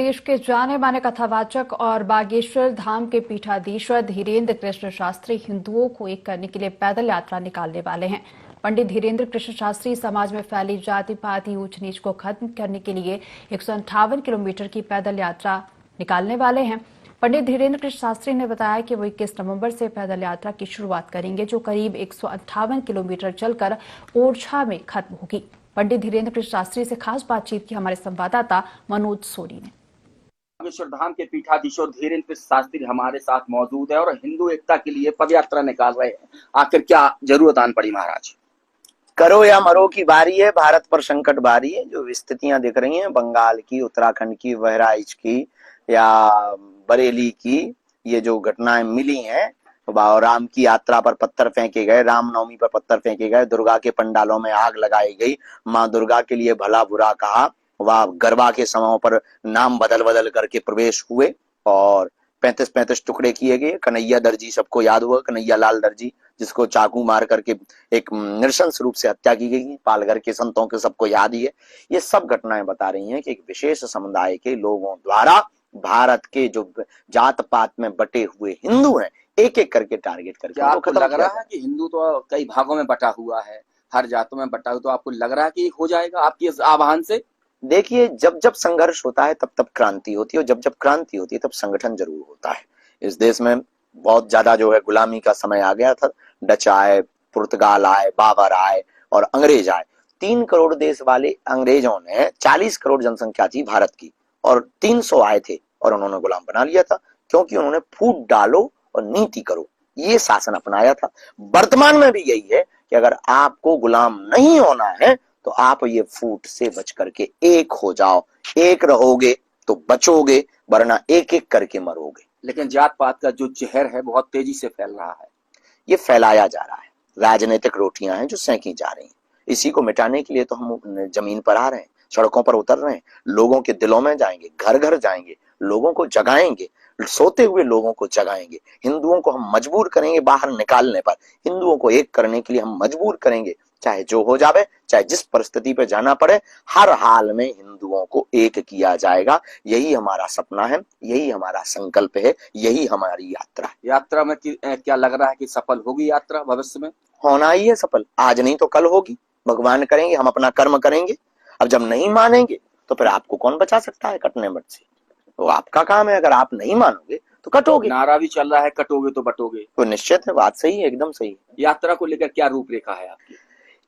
देश के जाने माने कथावाचक और बागेश्वर धाम के पीठाधीश्वर धीरेन्द्र कृष्ण शास्त्री हिंदुओं को एक करने के लिए पैदल यात्रा निकालने वाले हैं। पंडित धीरेन्द्र कृष्ण शास्त्री समाज में फैली जाति पाति ऊंच नीच को खत्म करने के लिए 158 किलोमीटर की पैदल यात्रा निकालने वाले हैं। पंडित धीरेन्द्र कृष्ण शास्त्री ने बताया कि वो 21 नवंबर से पैदल यात्रा की शुरुआत करेंगे, जो करीब 158 किलोमीटर चलकर ओरछा में खत्म होगी। पंडित धीरेन्द्र कृष्ण शास्त्री से खास बातचीत की हमारे संवाददाता मनोज सोनी ने। बागेश्वर धाम के पीठाधीश्वर धीरेन्द्र कृष्ण शास्त्री हमारे साथ मौजूद है और हिंदू एकता के लिए पद यात्रा निकाल रहे हैं। आखिर क्या जरूरत आन पड़ी महाराज? करो या मरो की बारी है, भारत पर संकट बारी है। जो स्थितियां दिख रही हैं बंगाल की, उत्तराखंड की, बहराइच की या बरेली की, ये जो घटनाएं मिली हैं, राम की यात्रा पर पत्थर फेंके गए, रामनवमी पर पत्थर फेंके गए, दुर्गा के पंडालों में आग लगाई गई, माँ दुर्गा के लिए भला बुरा कहा, वह गरबा के समयों पर नाम बदल बदल करके प्रवेश हुए और 35-35 टुकड़े किए गए। कन्हैया दर्जी सबको याद हुआ, कन्हैया लाल दर्जी, जिसको चाकू मार करके एक नृशंस रूप से हत्या की गई। पालघर के संतों के सबको याद ही है। ये सब घटनाएं बता रही हैं कि एक विशेष समुदाय के लोगों द्वारा भारत के जो जात पात में बटे हुए हिंदू हैं, एक एक करके टारगेट करके आपको लग रहा है कि हिंदू तो कई भागों में बटा हुआ है, हर जातों में बटा हुआ, तो आपको लग रहा है कि हो जाएगा आपकी इस आह्वान से? देखिए, जब जब संघर्ष होता है तब तब क्रांति होती है, और जब जब क्रांति होती है तब संगठन जरूर होता है। इस देश में बहुत ज्यादा जो है गुलामी का समय आ गया था। डच आए, पुर्तगाल आए, बाबर आए और अंग्रेज आए। 3 करोड़ देश वाले अंग्रेजों ने 40 करोड़ जनसंख्या थी भारत की, और 300 आए थे और उन्होंने गुलाम बना लिया था, क्योंकि उन्होंने फूट डालो और नीति करो ये शासन अपनाया था। वर्तमान में भी यही है कि अगर आपको गुलाम नहीं होना है तो आप ये फूट से बच करके एक हो जाओ। एक रहोगे तो बचोगे, वरना एक एक करके मरोगे। लेकिन जात पात का जो जहर है बहुत तेजी से फैल रहा है, ये फैलाया जा रहा है। राजनीतिक रोटियां हैं जो सेंकी जा रही हैं। इसी को मिटाने के लिए तो हम जमीन पर आ रहे हैं, सड़कों पर उतर रहे हैं, लोगों के दिलों में जाएंगे, घर घर जाएंगे, लोगों को जगाएंगे, सोते हुए लोगों को जगाएंगे। हिंदुओं को हम मजबूर करेंगे बाहर निकालने पर, हिंदुओं को एक करने के लिए हम मजबूर करेंगे। चाहे जो हो जावे, चाहे जिस परिस्थिति पे जाना पड़े, हर हाल में हिंदुओं को एक किया जाएगा। यही हमारा सपना है, यही हमारा संकल्प है, यही हमारी यात्रा है। यात्रा में क्या लग रहा है कि सफल होगी यात्रा? भविष्य में होना ही है सफल, आज नहीं तो कल होगी। भगवान करेंगे, हम अपना कर्म करेंगे। अब जब नहीं मानेंगे तो फिर आपको कौन बचा सकता है कटने मत से? तो आपका काम है, अगर आप नहीं मानोगे तो कटोगे। नारा भी चल रहा है, कटोगे तो बटोगे। तो निश्चित है, बात सही है, एकदम सही है। यात्रा को लेकर क्या रूपरेखा है आपकी?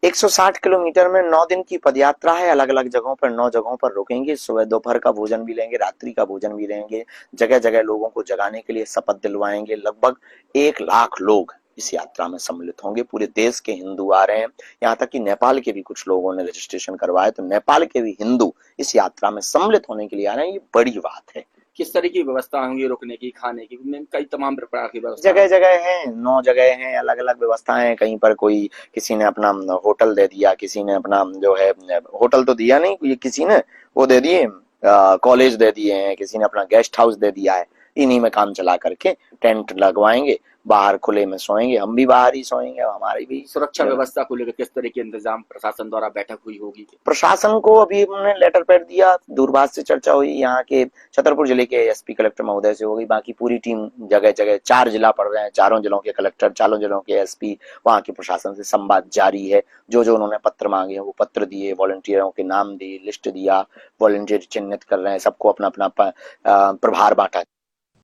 160 किलोमीटर में 9 दिन की पदयात्रा है। अलग अलग जगहों पर 9 जगहों पर रुकेंगे। सुबह दोपहर का भोजन भी लेंगे, रात्रि का भोजन भी लेंगे। जगह जगह लोगों को जगाने के लिए शपथ दिलवाएंगे। लगभग 1 लाख लोग इस यात्रा में सम्मिलित होंगे। पूरे देश के हिंदू आ रहे हैं, यहाँ तक कि नेपाल के भी कुछ लोगों ने रजिस्ट्रेशन करवाया, तो नेपाल के भी हिंदू इस यात्रा में सम्मिलित होने के लिए आ रहे हैं। ये बड़ी बात है। किस तरह की व्यवस्था होंगी? रुकने की, खाने की, कई तमाम प्रकार की व्यवस्था? जगह जगह है, 9 जगह हैं, अलग अलग व्यवस्थाएं। कहीं पर कोई, किसी ने अपना होटल दे दिया, किसी ने अपना जो है, होटल तो दिया नहीं, ये किसी ने वो दे दिए, कॉलेज दे दिए हैं, किसी ने अपना गेस्ट हाउस दे दिया है। इन्हीं में काम चला करके टेंट लगवाएंगे, बाहर खुले में सोएंगे, हम भी बाहर ही सोएंगे। हमारी भी सुरक्षा व्यवस्था को लेकर किस तरह के इंतजाम प्रशासन द्वारा बैठक हुई होगी? प्रशासन को अभी हमने लेटर पैड दिया, दूरभाष से चर्चा हुई, यहाँ के छतरपुर जिले के एसपी कलेक्टर महोदय से हो गई। बाकी पूरी टीम जगह जगह, 4 जिला पड़ रहे हैं, चारों जिलों के कलेक्टर, चारों जिलों के एसपी, वहाँ के प्रशासन से संवाद जारी है। जो जो उन्होंने पत्र मांगे वो पत्र दिए, वॉलंटियरों के नाम दिए, लिस्ट दिया, वॉलंटियर चिन्हित कर रहे हैं, सबको अपना अपना प्रभार बांटा।